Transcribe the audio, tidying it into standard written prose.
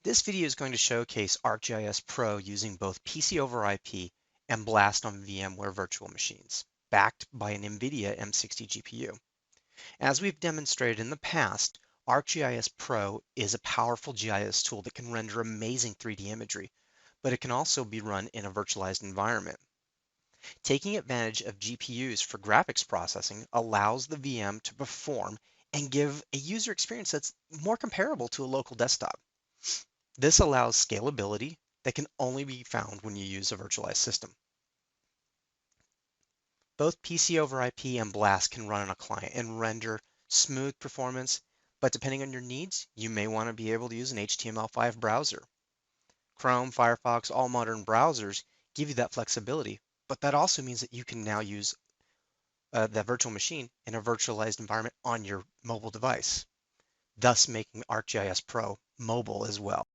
This video is going to showcase ArcGIS Pro using both PC over IP and BLAST on VMware virtual machines, backed by an NVIDIA M60 GPU. As we've demonstrated in the past, ArcGIS Pro is a powerful GIS tool that can render amazing 3D imagery, but it can also be run in a virtualized environment. Taking advantage of GPUs for graphics processing allows the VM to perform and give a user experience that's more comparable to a local desktop. This allows scalability that can only be found when you use a virtualized system. Both PC over IP and BLAST can run on a client and render smooth performance, but depending on your needs, you may want to be able to use an HTML5 browser. Chrome, Firefox, all modern browsers give you that flexibility, but that also means that you can now use the virtual machine in a virtualized environment on your mobile device, thus making ArcGIS Pro mobile as well.